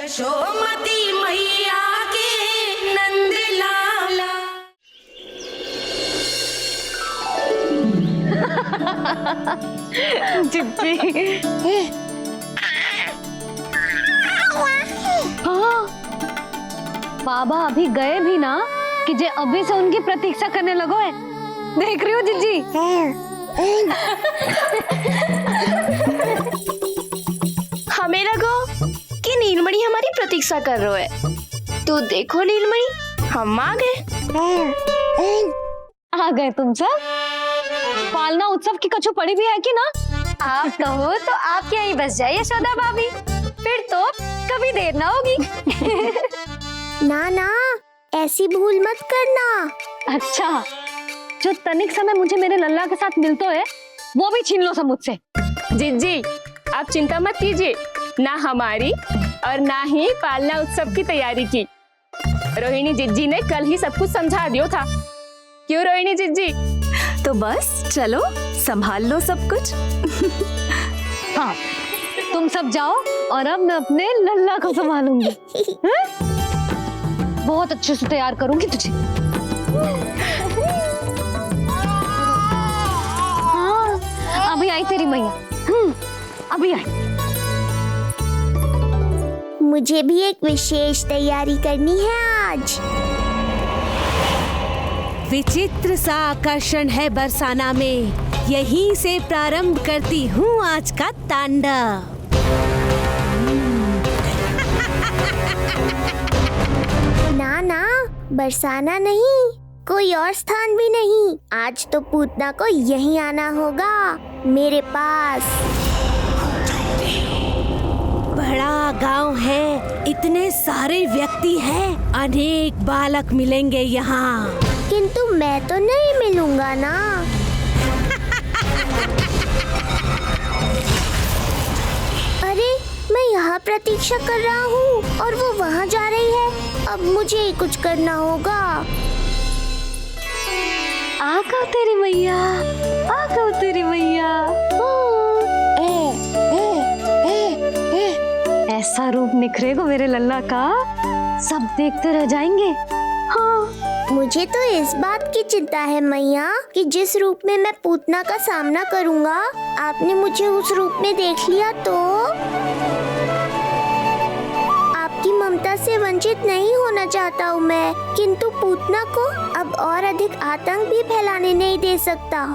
यशोमती मैया के नंद लाला। जिज्जी। हाँ, बाबा अभी गए भी ना कि जे अभी से उनकी प्रतीक्षा करने लगो है। देख रही हो जिज्जी? हमें लगो कि नीलमणि हमारी प्रतीक्षा कर रहे है। तो देखो नीलमणि, हम आ गए। आ गए तुम सब? पालना उत्सव की कछु पड़ी भी है कि ना? आप कहो तो आप यहीं बस जाइए यशोदा भाभी, फिर तो कभी देर ना होगी। ना ना, ऐसी भूल मत करना। अच्छा, जो तनिक समय मुझे मेरे लल्ला के साथ मिलते है वो भी छीन लो सब मुझसे। जिज्जी, आप चिंता मत कीजिए, ना हमारी और ना ही पालना उत्सव की तैयारी की। रोहिणी जिज्जी ने कल ही सब कुछ समझा दिया था। क्यों रोहिणी जिज्जी? तो बस चलो संभाल लो सब कुछ। हाँ, तुम सब जाओ और अब मैं अपने लल्ला को संभालूंगी। बहुत अच्छे से तैयार करूंगी तुझे। हाँ, अभी आई तेरी मैया। अभी आई। मुझे भी एक विशेष तैयारी करनी है आज। विचित्र सा आकर्षण है बरसाना में, यहीं से प्रारंभ करती हूँ आज का तांडव। ना ना, बरसाना नहीं, कोई और स्थान भी नहीं। आज तो पूतना को यहीं आना होगा, मेरे पास। बड़ा गांव है, इतने सारे व्यक्ति हैं, अनेक बालक मिलेंगे यहाँ। किंतु मैं तो नहीं मिलूंगा ना। अरे, मैं यहाँ प्रतीक्षा कर रहा हूँ और वो वहाँ जा रही है। अब मुझे ही कुछ करना होगा। आ गओ तेरी मैया, आ गओ तेरी मैया। ऐसा रूप निखरेगा मेरे लल्ला का, सब देखते रह जाएंगे। हाँ, मुझे तो इस बात की चिंता है मैया कि जिस रूप में मैं पूतना का सामना करूँगा, आपने मुझे उस रूप में देख लिया तो आपकी ममता से वंचित नहीं होना चाहता हूँ मैं, किंतु पूतना को अब और अधिक आतंक भी फैलाने नहीं दे सकता।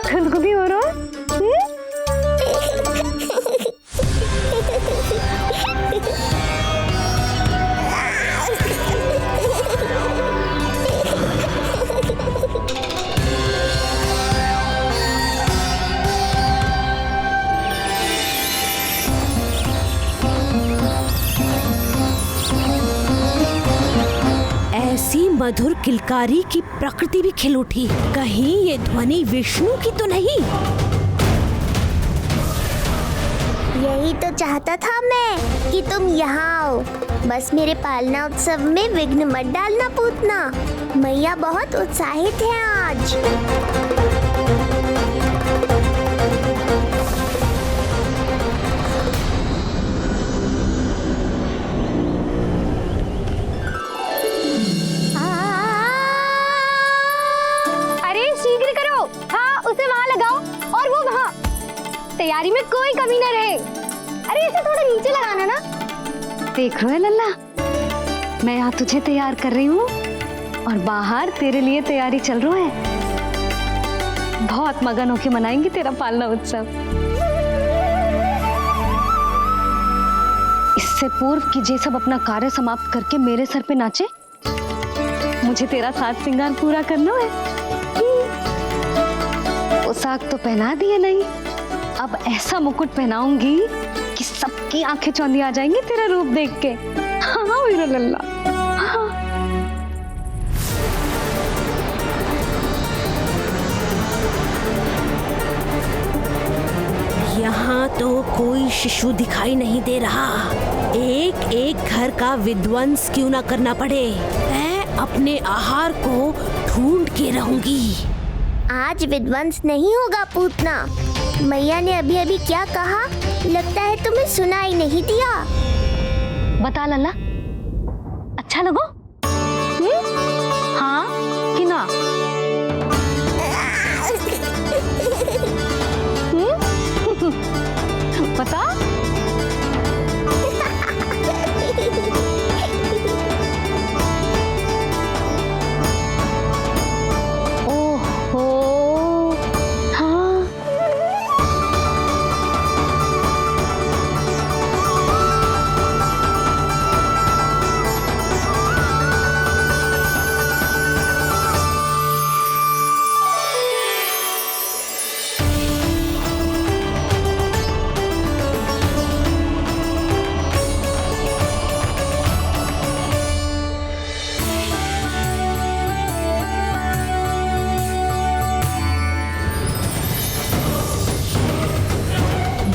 खुदकुदी हो रहा है? ऐसी मधुर किलकारी की प्रकृति भी खिल उठी। कहीं ये ध्वनि विष्णु की तो नहीं? यही तो चाहता था मैं कि तुम यहाँ आओ। बस मेरे पालना उत्सव में विघ्न मत डालना पूतना। मैया बहुत उत्साहित है आज। अरे शीघ्र करो, हाँ उसे वहाँ लगाओ और वो वहाँ। तैयारी में कोई कमी न रहे। अरे इसे थोड़ा नीचे लगाना ना। देख रहे हो लल्ला, मैं यहाँ तुझे तैयार कर रही हूँ और बाहर तेरे लिए तैयारी चल रहा है। बहुत मगन होके मनाएंगे तेरा पालना उत्सव। इससे पूर्व कि जे सब अपना कार्य समाप्त करके मेरे सर पे नाचे, मुझे तेरा साज श्रृंगार पूरा करना है। पोशाक तो पहना दिए नहीं, अब ऐसा मुकुट पहनाऊंगी कि सबके की आंखें चौंधी आ जाएंगी तेरा रूप देख के। हाँ मेरा लल्ला। हाँ। यहाँ तो कोई शिशु दिखाई नहीं दे रहा। एक एक घर का विध्वंस क्यों ना करना पड़े, मैं अपने आहार को ढूंढ के रहूंगी। आज विध्वंस नहीं होगा पूतना। मैया ने अभी अभी क्या कहा, लगता है तुम्हें सुनाई नहीं दिया। बता लल्ला, अच्छा लगो? हाँ कि ना? बता। ओहो, हाँ।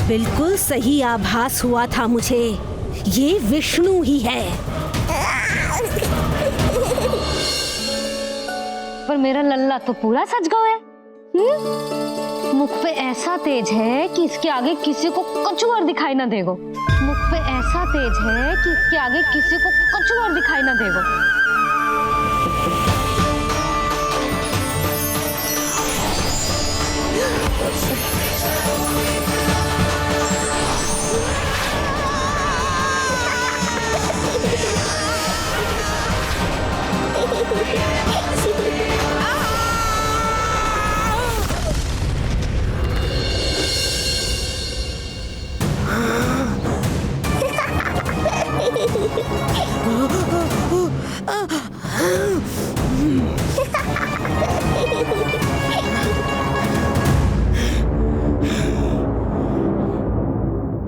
बिल्कुल सही आभास हुआ था मुझे, ये विष्णु ही है। पर मेरा लल्ला तो पूरा सज गया है। मुख पे ऐसा तेज है कि इसके आगे किसी को कुछ और दिखाई ना देगो। मुख पे ऐसा तेज है कि इसके आगे किसी को कुछ और दिखाई ना देगो।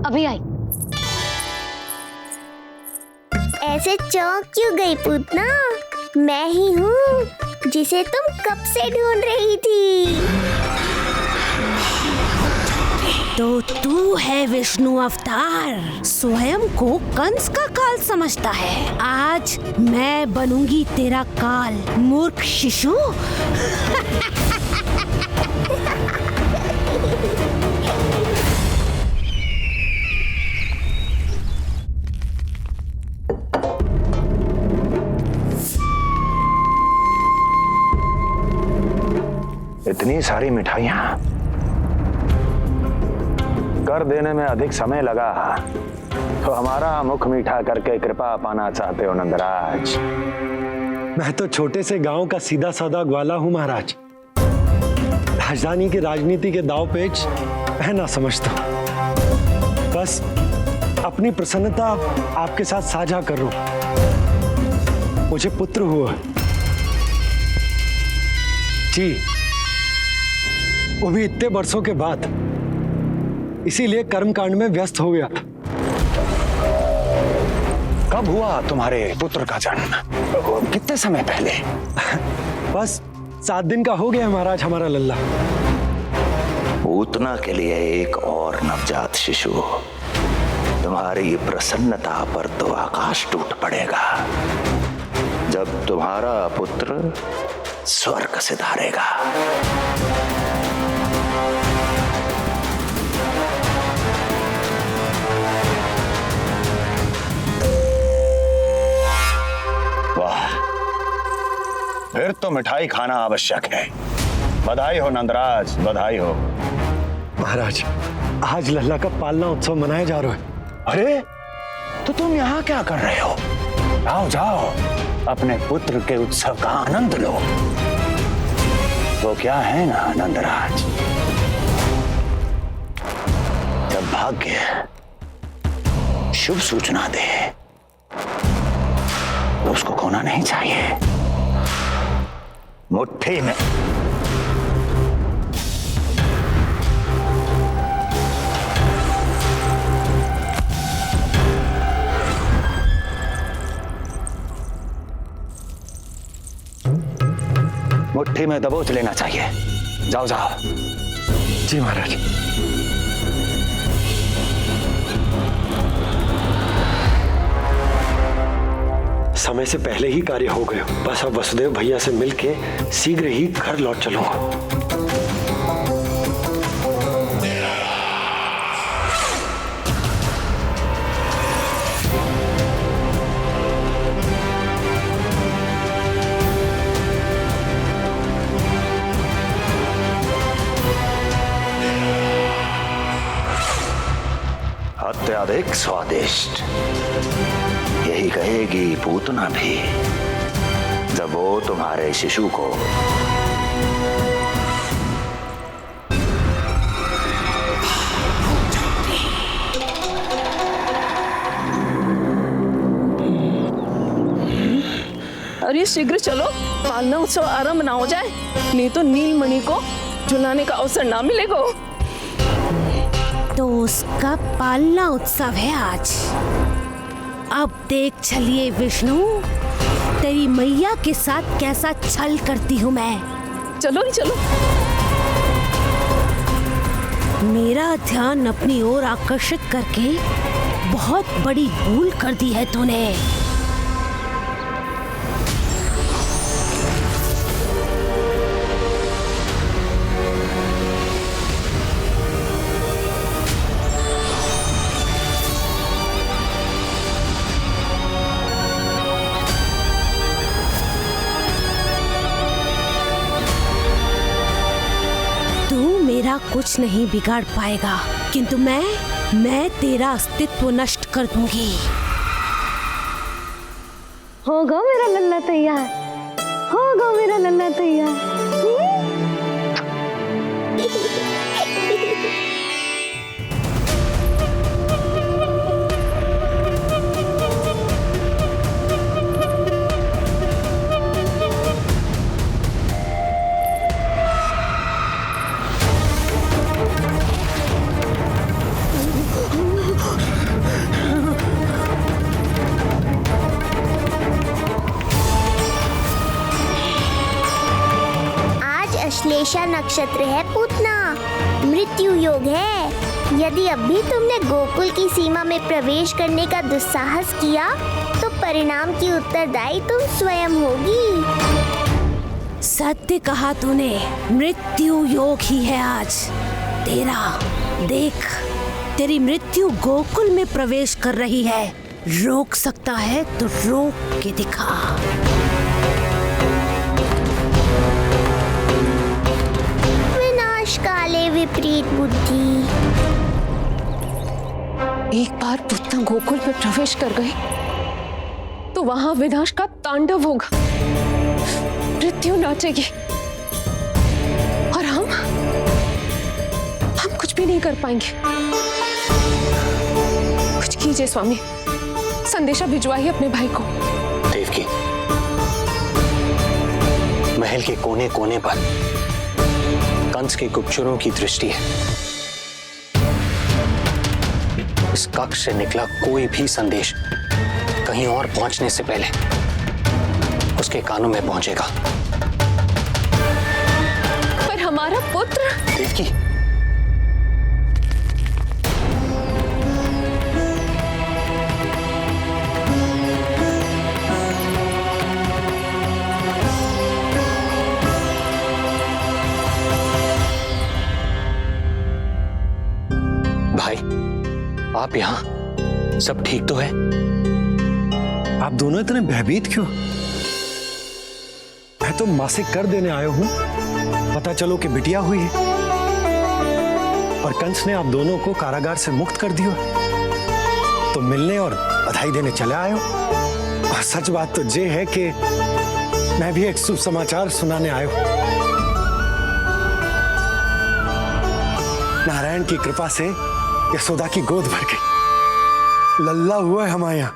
अभी आई। ऐसे चौंक क्यों गई पूतना? मैं ही हूँ जिसे तुम कब से ढूंढ रही थी। तो तू है विष्णु अवतार, स्वयं को कंस का काल समझता है। आज मैं बनूंगी तेरा काल, मूर्ख शिशु। इतनी सारी मिठाइयां कर देने में अधिक समय लगा तो हमारा मुख मीठा करके कृपा पाना चाहते हो नंदराज? मैं तो छोटे से गांव का सीधा साधा ग्वाला हूं महाराज। राजधानी की राजनीति के दाव पेच मैं ना समझता। बस अपनी प्रसन्नता आपके साथ साझा कर रहा हूं। मुझे पुत्र हुआ जी, वो भी इतने वर्षों के बाद, इसीलिए कर्मकांड में व्यस्त हो गया था। कब हुआ तुम्हारे पुत्र का जन्म? कितने समय पहले? बस 7 दिन का हो गया है महाराज हमारा लल्ला। पूतना के लिए एक और नवजात शिशु, तुम्हारी प्रसन्नता पर तो आकाश टूट पड़ेगा जब तुम्हारा पुत्र स्वर्ग से धारेगा। वाह, फिर तो मिठाई खाना आवश्यक है। बधाई हो नंदराज, बधाई हो। महाराज, आज लल्ला का पालना उत्सव मनाया जा रहा है। अरे, तो तुम यहाँ क्या कर रहे हो? जाओ जाओ, अपने पुत्र के उत्सव का आनंद लो। तो क्या है ना नंदराज, जब भाग्य शुभ सूचना दे तो उसको खोना नहीं चाहिए। मुट्ठी में मुट्ठी में दबोच लेना चाहिए। जाओ जाओ। जी महाराज। समय से पहले ही कार्य हो गया। बस अब वसुदेव भैया से मिलके शीघ्र ही घर लौट चलूंगा। अत्यधिक स्वादिष्ट, यही कहेगी पूतना भी जब वो तुम्हारे शिशु को अरे शीघ्र चलो, पालना उत्सव आरंभ ना हो जाए, नहीं तो नीलमणि को झुलाने का अवसर ना मिलेगा। तो उसका पालना उत्सव है आज। अब देख चलिए विष्णु, तेरी मैया के साथ कैसा छल करती हूँ मैं। चलो नहीं चलो। मेरा ध्यान अपनी ओर आकर्षित करके बहुत बड़ी भूल कर दी है तूने। मेरा कुछ नहीं बिगाड़ पाएगा, किंतु मैं तेरा अस्तित्व नष्ट कर दूंगी। होगा मेरा लल्ला तैयार, होगा मेरा लल्ला तैयार। अश्लेषा नक्षत्र है पूतना, मृत्यु योग है। यदि अभी तुमने गोकुल की सीमा में प्रवेश करने का दुस्साहस किया तो परिणाम की उत्तरदायी तुम स्वयं होगी। सत्य कहा तूने, मृत्यु योग ही है आज तेरा। देख, तेरी मृत्यु गोकुल में प्रवेश कर रही है। रोक सकता है तो रोक के दिखा। काले विपरीत बुद्धि। एक बार पुतना गोकुल में प्रवेश कर गए तो वहां विनाश का तांडव होगा, मृत्यु नाचेगी और हम कुछ भी नहीं कर पाएंगे। कुछ कीजिए स्वामी, संदेशा भिजवाइए अपने भाई को। देवकी, महल के कोने कोने पर कंस के गुप्तचरों की दृष्टि है। इस कक्ष से निकला कोई भी संदेश कहीं और पहुंचने से पहले उसके कानों में पहुंचेगा। पर हमारा पुत्र। देवकी, भाई, आप यहाँ सब ठीक तो है? आप दोनों इतने भयभीत क्यों? मैं तो मासिक कर देने आया हूं, पता चलो कि बिटिया हुई है और कंस ने आप दोनों को कारागार से मुक्त कर दिया, तो मिलने और बधाई देने चले आए हो। और सच बात तो ये है कि मैं भी एक शुभ समाचार सुनाने आया हूं। नारायण की कृपा से यशोदा की गोद भर गई, लल्ला हुआ है हमारे यहाँ।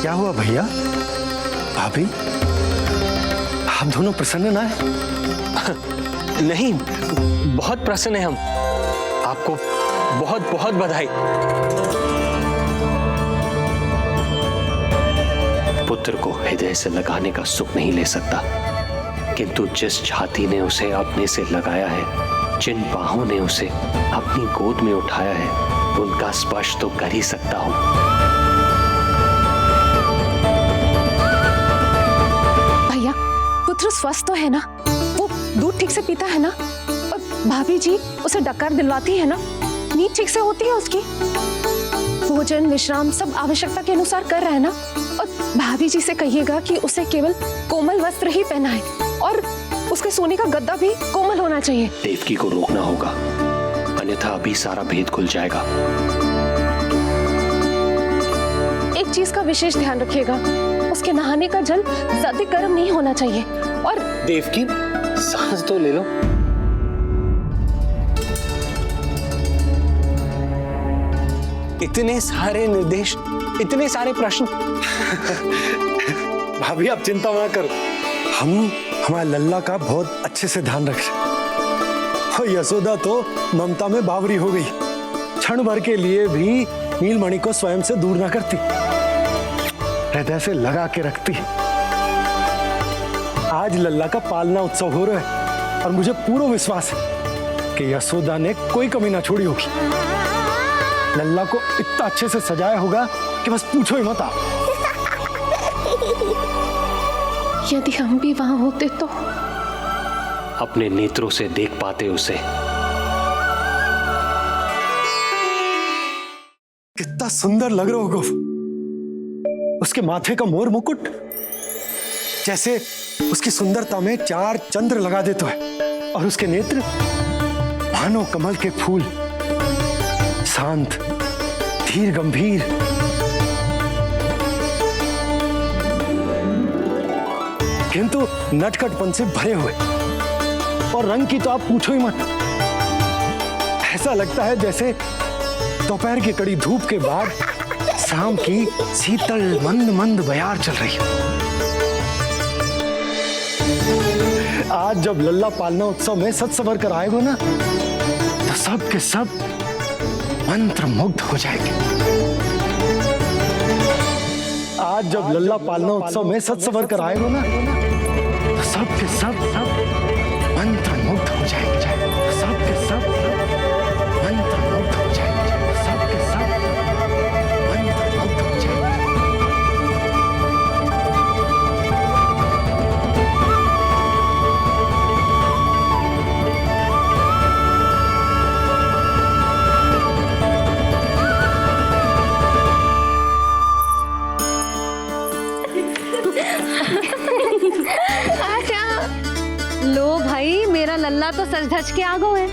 क्या हुआ भैया, भाभी, आप दोनों प्रसन्न ना है? नहीं, बहुत प्रसन्न है हम। आपको बहुत बहुत बधाई। पुत्र को हृदय से लगाने का सुख नहीं ले सकता, किंतु जिस छाती ने उसे अपने से लगाया है, जिन बाहों ने उसे अपनी गोद में उठाया है, उनका स्पर्श तो कर ही सकता हूं। भैया, पुत्र स्वस्थ तो है ना? वो दूध ठीक से पीता है ना? और भाभी जी उसे डकार दिलवाती है ना? नींद ठीक से होती है उसकी? भोजन विश्राम सब आवश्यकता के अनुसार कर रहा है ना? और भाभी जी से कहिएगा कि उसे केवल कोमल वस्त्र ही पहना है और उसके सोने का गद्दा भी कोमल होना चाहिए। देवकी को रोकना होगा, अन्यथा अभी सारा भेद खुल जाएगा। एक चीज का विशेष ध्यान रखिएगा, उसके नहाने का जल ज्यादा गर्म नहीं होना चाहिए। और देवकी, सांस तो ले लो। इतने सारे निर्देश, इतने सारे प्रश्न। भाभी आप चिंता ना करो, हम हमारे लल्ला का बहुत अच्छे से ध्यान रख रहे। और यशोदा तो ममता में बावरी हो गई, क्षण भर के लिए भी नीलमणि को स्वयं से दूर ना करती, हृदय से लगा के रखती। आज लल्ला का पालना उत्सव हो रहा है और मुझे पूरा विश्वास है कि यशोदा ने कोई कमी ना छोड़ी होगी। लल्ला को इतना अच्छे से सजाया होगा कि बस पूछो ही मत आप। यदि हम भी वहां होते तो अपने नेत्रों से देख पाते उसे। कितना सुंदर लग रहा होगा उसके माथे का मोर मुकुट, जैसे उसकी सुंदरता में 4 चंद्र लगा देते हैं, और उसके नेत्र मानो कमल के फूल, शांत धीर गंभीर। किंतु नटखटपन से भरे हुए, और रंग की तो आप पूछो ही मत। ऐसा लगता है जैसे दोपहर की कड़ी धूप के बाद शाम की शीतल मंद मंद बयार चल रही है। आज जब लल्ला पालना उत्सव में सज संवर कर आएगा ना, तो सब के सब मंत्र मुग्ध हो जाएंगे। आज जब लल्ला पालना उत्सव में सज संवर कर आएगा ना, तो सब के सब मंत्र मुग्ध हो जाएंगे। सब के सब मंत्र मुग्ध हो जाएंगे। सब के सब मंत्र मुग्ध हो जाएंगे। लो भाई, मेरा लल्ला तो सज धज के आ गो है।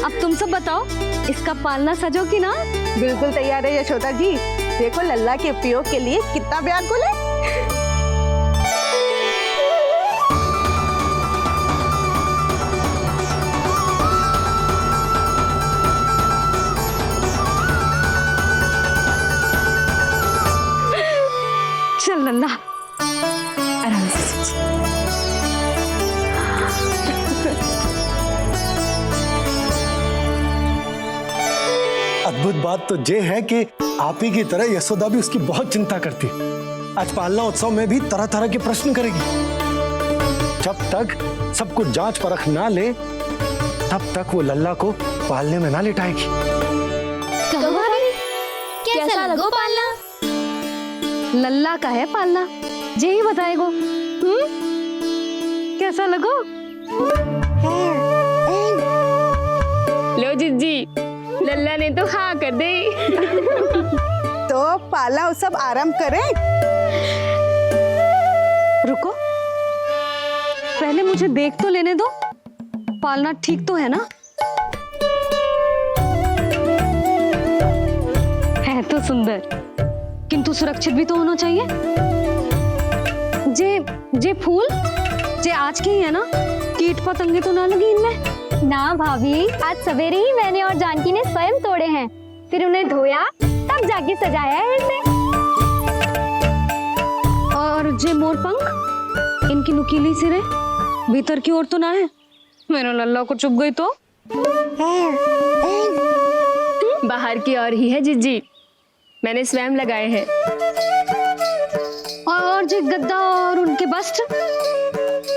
अब तुम सब बताओ, इसका पालना सजो कि ना? बिल्कुल तैयार है यशोदा जी। देखो लल्ला के उपयोग के लिए कितना व्याकुल है। चल लल्ला, आराम से। अद्भुत बात तो ये है कि आप ही की तरह यशोदा भी उसकी बहुत चिंता करती है। आज पालना उत्सव में भी तरह तरह के प्रश्न करेगी। जब तक सब कुछ जांच परख ना ले, तब तक वो लल्ला को पालने में ना लिटाएगी। कैसा लगो पालना? लल्ला का है पालना, यही बताएगो। कैसा लगो? लो जिज्जी, लल्ला ने तो हाँ कर दे। तो पालना उत्सव आरंभ करें। रुको, पहले मुझे देख तो लेने दो, पालना ठीक तो है ना? है तो सुंदर, किंतु सुरक्षित भी तो होना चाहिए। जे फूल जे आज के ही है ना, कीट पतंगे तो ना लगी इनमें? ना भाभी, आज सवेरे ही मैंने और जानकी ने स्वयं तोड़े हैं, फिर उन्हें धोया, तब जाके सजाया है इसे। और जे मोर पंख, इनकी नुकीली सिरे भीतर की ओर तो ना है? मेरा लल्ला को चुभ गई तो? बाहर की ओर ही है जिज्जी, मैंने स्वयं लगाए हैं। और जो गद्दा और उनके बस्ट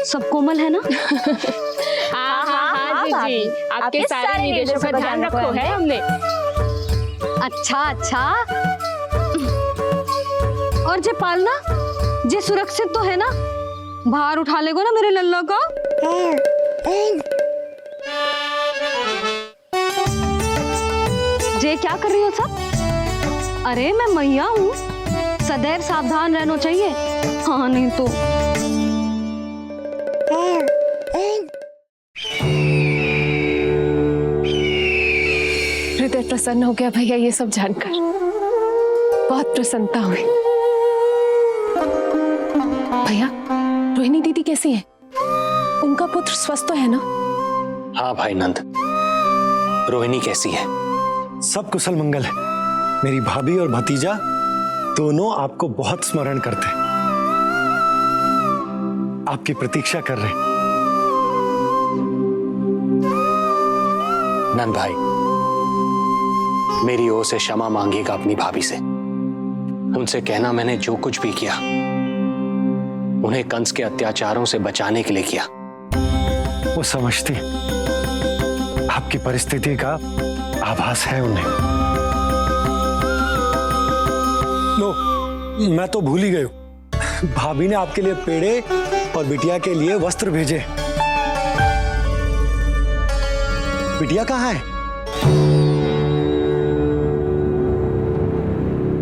सब कोमल है ना? हाँ जी, आपके सारे निर्देशों का ध्यान रखो है हमने। अच्छा। और जे पालना जे सुरक्षित तो है ना? बाहर उठा लेगो ना मेरे लल्ला को? जे क्या कर रही हो सब? अरे मैं मैया हूँ, सदैव सावधान रहना चाहिए। हाँ नहीं तो हृदय प्रसन्न हो गया भैया ये सब जानकर, बहुत प्रसन्नता हुई। भैया रोहिणी दीदी कैसी है? उनका पुत्र स्वस्थ तो है ना? हाँ भाई नंद, रोहिणी कैसी है? सब कुशल मंगल है। मेरी भाभी और भतीजा दोनों आपको बहुत स्मरण करते हैं, आपकी प्रतीक्षा कर रहे हैं। नंद भाई, मेरी ओर से क्षमा मांगिएगा अपनी भाभी से। उनसे कहना मैंने जो कुछ भी किया उन्हें कंस के अत्याचारों से बचाने के लिए किया। वो समझती है, आपकी परिस्थिति का आभास है उन्हें। लो, मैं तो भूल ही गई हूं। भाभी ने आपके लिए पेड़े और बिटिया के लिए वस्त्र भेजे। बिटिया कहाँ है?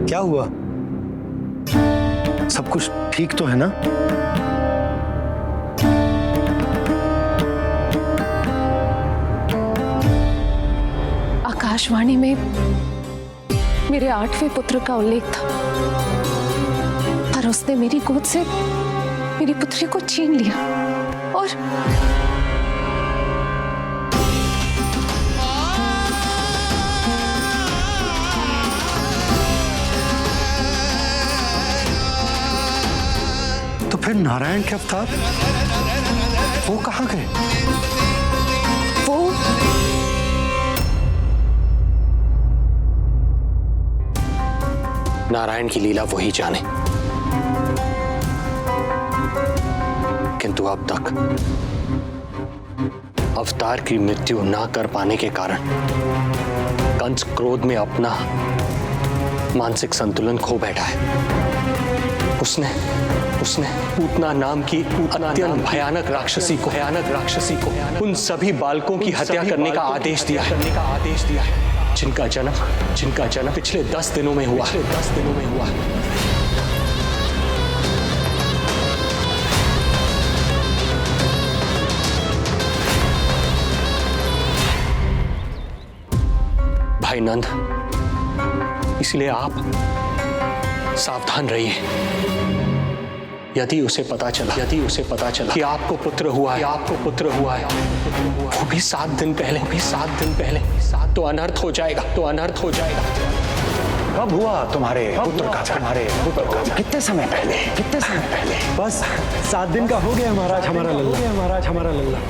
क्या हुआ? सब कुछ ठीक तो है ना? आकाशवाणी में मेरे 8वें पुत्र का उल्लेख था, पर उसने मेरी गोद से मेरी पुत्री को छीन लिया और तो फिर नारायण के अवतार वो कहाँ गए? वो नारायण की लीला वही जाने, किंतु अब तक अवतार की मृत्यु ना कर पाने के कारण कंस क्रोध में अपना मानसिक संतुलन खो बैठा है। उसने पूतना नाम की अत्यंत भयानक राक्षसी को उन सभी बालकों की हत्या करने का आदेश दिया है, जिनका जन्म पिछले 10 दिनों में हुआ। भाई नंद, इसलिए आप सावधान रहिए। यदि उसे पता चला कि आपको पुत्र हुआ है, वो भी 7 दिन पहले, तो अनर्थ हो जाएगा। कब हुआ तुम्हारे पुत्र का? कितने समय पहले? बस 7 दिन का हो गया महाराज हमारा लल्ला।